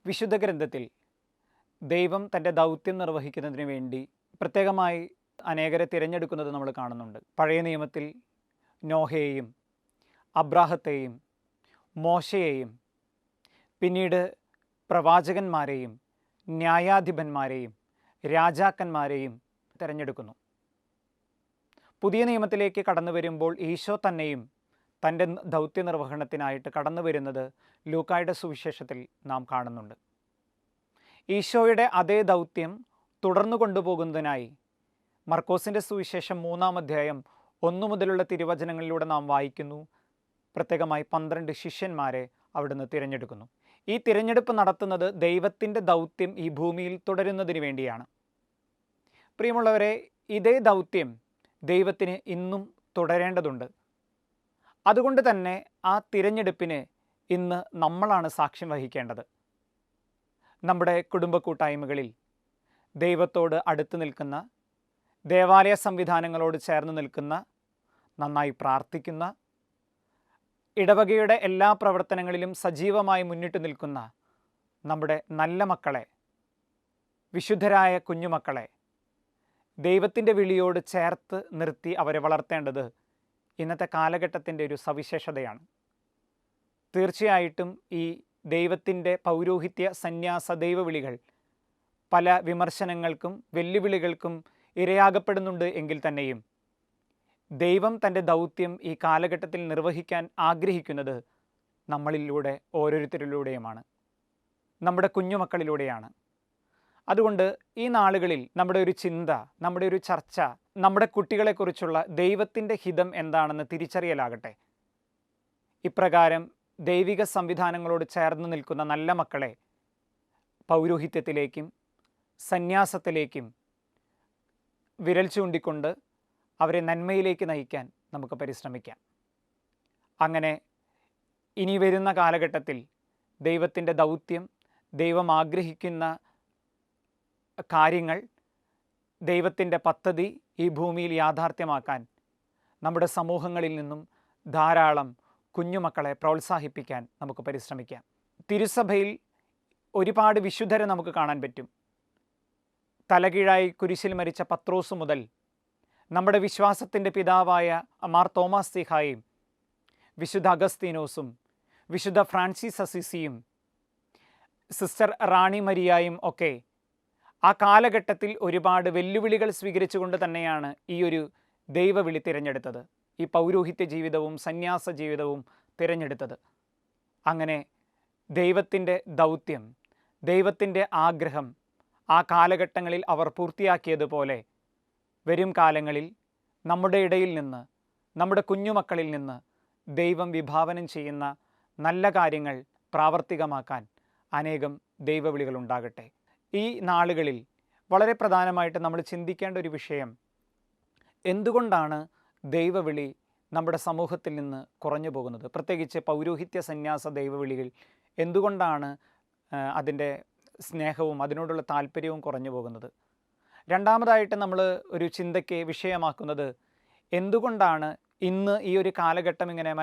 വിശുദ്ധ ഗ്രന്ഥത്തിൽ ദൈവം തൻ്റെ ദൗത്യം നിർവഹിക്കുന്നതിന് വേണ്ടി പ്രത്യേകമായി അനേകരെ തിരഞ്ഞെടുക്കുന്നത് നമ്മൾ കാണുന്നുണ്ട്. പഴയ നിയമത്തിൽ നോഹയെയും അബ്രാഹത്തെയും മോശയെയും പിന്നീട് പ്രവാചകന്മാരെയും ന്യായാധിപന്മാരെയും രാജാക്കന്മാരെയും തിരഞ്ഞെടുക്കുന്നു. പുതിയ നിയമത്തിലേക്ക് കടന്നു വരുമ്പോൾ ഈശോ തന്നെയും തൻ്റെ ദൗത്യ നിർവഹണത്തിനായിട്ട് കടന്നു വരുന്നത് ലൂക്കായുടെ സുവിശേഷത്തിൽ നാം കാണുന്നുണ്ട്. ഈശോയുടെ അതേ ദൗത്യം തുടർന്നു കൊണ്ടുപോകുന്നതിനായി മർക്കോസിൻ്റെ സുവിശേഷം 3-ാം അധ്യായം 1 മുതലുള്ള തിരുവചനങ്ങളിലൂടെ നാം വായിക്കുന്നു. പ്രത്യേകമായി 12 ശിഷ്യന്മാരെ അവിടുന്ന് തിരഞ്ഞെടുക്കുന്നു. ഈ തിരഞ്ഞെടുപ്പ് നടത്തുന്നത് ദൈവത്തിൻ്റെ ദൗത്യം ഈ ഭൂമിയിൽ തുടരുന്നതിന് വേണ്ടിയാണ്. പ്രിയമുള്ളവരെ, ഇതേ ദൗത്യം ദൈവത്തിന് ഇന്നും തുടരേണ്ടതുണ്ട്. അതുകൊണ്ട് തന്നെ ആ തിരഞ്ഞെടുപ്പിന് ഇന്ന് നമ്മളാണ് സാക്ഷ്യം വഹിക്കേണ്ടത്. നമ്മുടെ കുടുംബ കൂട്ടായ്മകളിൽ ദൈവത്തോട് അടുത്ത് നിൽക്കുന്ന, ദേവാലയ സംവിധാനങ്ങളോട് ചേർന്ന് നിൽക്കുന്ന, നന്നായി പ്രാർത്ഥിക്കുന്ന, ഇടവകയുടെ എല്ലാ പ്രവർത്തനങ്ങളിലും സജീവമായി മുന്നിട്ട് നിൽക്കുന്ന നമ്മുടെ നല്ല മക്കളെ, വിശുദ്ധരായ കുഞ്ഞുമക്കളെ ദൈവത്തിൻ്റെ വിളിയോട് ചേർത്ത് നിർത്തി അവരെ വളർത്തേണ്ടത് ഇന്നത്തെ കാലഘട്ടത്തിൻ്റെ ഒരു സവിശേഷതയാണ്. തീർച്ചയായിട്ടും ഈ ദൈവത്തിൻ്റെ പൗരോഹിത്യ സന്യാസ ദൈവവിളികൾ പല വിമർശനങ്ങൾക്കും വെല്ലുവിളികൾക്കും ഇരയാകപ്പെടുന്നുണ്ട് എങ്കിൽ തന്നെയും ദൈവം തൻ്റെ ദൗത്യം ഈ കാലഘട്ടത്തിൽ നിർവഹിക്കാൻ ആഗ്രഹിക്കുന്നത് നമ്മളിലൂടെ ഓരോരുത്തരിലൂടെയുമാണ്, നമ്മുടെ കുഞ്ഞുമക്കളിലൂടെയാണ്. അതുകൊണ്ട് ഈ നാളുകളിൽ നമ്മുടെ ഒരു ചിന്ത, നമ്മുടെ ഒരു ചർച്ച നമ്മുടെ കുട്ടികളെക്കുറിച്ചുള്ള ദൈവത്തിൻ്റെ ഹിതം എന്താണെന്ന് തിരിച്ചറിയലാകട്ടെ. ഇപ്രകാരം ദൈവിക സംവിധാനങ്ങളോട് ചേർന്ന് നിൽക്കുന്ന നല്ല മക്കളെ പൗരോഹിത്യത്തിലേക്കും സന്യാസത്തിലേക്കും വിരൽ ചൂണ്ടിക്കൊണ്ട് അവരെ നന്മയിലേക്ക് നയിക്കാൻ നമുക്ക് പരിശ്രമിക്കാം. അങ്ങനെ ഇനി വരുന്ന കാലഘട്ടത്തിൽ ദൈവത്തിൻ്റെ ദൗത്യം, ദൈവം ആഗ്രഹിക്കുന്ന കാര്യങ്ങൾ, ദൈവത്തിൻ്റെ പദ്ധതി ഈ ഭൂമിയിൽ യാഥാർത്ഥ്യമാക്കാൻ നമ്മുടെ സമൂഹങ്ങളിൽ നിന്നും ധാരാളം കുഞ്ഞുമക്കളെ പ്രോത്സാഹിപ്പിക്കാൻ നമുക്ക് പരിശ്രമിക്കാം. തിരുസഭയിൽ ഒരുപാട് വിശുദ്ധരെ നമുക്ക് കാണാൻ പറ്റും. തലകീഴായി കുരിശിൽ മരിച്ച പത്രോസ് മുതൽ നമ്മുടെ വിശ്വാസത്തിൻ്റെ പിതാവായ മാർ തോമാസ് സ്ലീഹായും വിശുദ്ധ അഗസ്തീനോസും വിശുദ്ധ ഫ്രാൻസിസ് അസീസിയും സിസ്റ്റർ റാണി മരിയായും ഒക്കെ ആ കാലഘട്ടത്തിൽ ഒരുപാട് വെല്ലുവിളികൾ സ്വീകരിച്ചുകൊണ്ട് തന്നെയാണ് ഈ ഒരു ദൈവവിളി തിരഞ്ഞെടുത്തത്, ഈ പൗരോഹിത്യ ജീവിതവും സന്യാസ ജീവിതവും തിരഞ്ഞെടുത്തത്. അങ്ങനെ ദൈവത്തിൻ്റെ ദൗത്യം, ദൈവത്തിൻ്റെ ആഗ്രഹം ആ കാലഘട്ടങ്ങളിൽ അവർ പൂർത്തിയാക്കിയതുപോലെ വരും കാലങ്ങളിൽ നമ്മുടെ ഇടയിൽ നിന്ന്, നമ്മുടെ കുഞ്ഞുമക്കളിൽ നിന്ന് ദൈവം വിഭാവനം ചെയ്യുന്ന നല്ല കാര്യങ്ങൾ പ്രാവർത്തികമാക്കാൻ അനേകം ദൈവവിളികൾ ഉണ്ടാകട്ടെ. ഈ നാളുകളിൽ വളരെ പ്രധാനമായിട്ട് നമ്മൾ ചിന്തിക്കേണ്ട ഒരു വിഷയം, എന്തുകൊണ്ടാണ് ദൈവവിളി നമ്മുടെ സമൂഹത്തിൽ നിന്ന് കുറഞ്ഞു പോകുന്നത്? പ്രത്യേകിച്ച് പൗരോഹിത്യ സന്യാസ ദൈവവിളികൾ എന്തുകൊണ്ടാണ് അതിൻ്റെ സ്നേഹവും അതിനോടുള്ള താല്പര്യവും കുറഞ്ഞു പോകുന്നത്? രണ്ടാമതായിട്ട് നമ്മൾ ഒരു ചിന്തയ്ക്ക് വിഷയമാക്കുന്നത്, എന്തുകൊണ്ടാണ് ഇന്ന് ഈ ഒരു കാലഘട്ടം ഇങ്ങനെ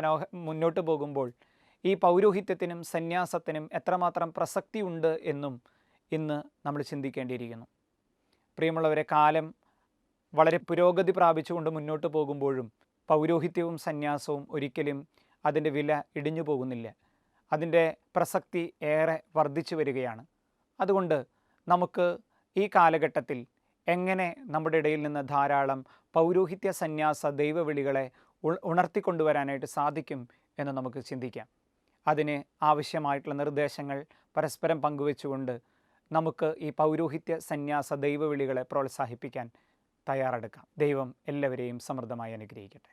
മുന്നോട്ട് പോകുമ്പോൾ ഈ പൗരോഹിത്യത്തിനും സന്യാസത്തിനും എത്രമാത്രം പ്രസക്തിയുണ്ട് എന്നും ഇന്ന് നമ്മൾ ചിന്തിക്കേണ്ടിയിരിക്കുന്നു. പ്രിയമുള്ളവരെ, കാലം വളരെ പുരോഗതി പ്രാപിച്ചുകൊണ്ട് മുന്നോട്ട് പോകുമ്പോഴും പൗരോഹിത്യവും സന്യാസവും ഒരിക്കലും അതിൻ്റെ വില ഇടിഞ്ഞു പോകുന്നില്ല. അതിൻ്റെ പ്രസക്തി ഏറെ വർദ്ധിച്ചു വരികയാണ്. അതുകൊണ്ട് നമുക്ക് ഈ കാലഘട്ടത്തിൽ എങ്ങനെ നമ്മുടെ ഇടയിൽ നിന്ന് ധാരാളം പൗരോഹിത്യ സന്യാസ ദൈവവിളികളെ ഉണർത്തിക്കൊണ്ടുവരാനായിട്ട് സാധിക്കും എന്ന് നമുക്ക് ചിന്തിക്കാം. അതിന് ആവശ്യമായിട്ടുള്ള നിർദ്ദേശങ്ങൾ പരസ്പരം പങ്കുവെച്ചുകൊണ്ട് നമുക്ക് ഈ പൗരോഹിത്യ സന്യാസ ദൈവവിളികളെ പ്രോത്സാഹിപ്പിക്കാൻ തയ്യാറെടുക്കാം. ദൈവം എല്ലാവരെയും സമൃദ്ധമായി അനുഗ്രഹിക്കട്ടെ.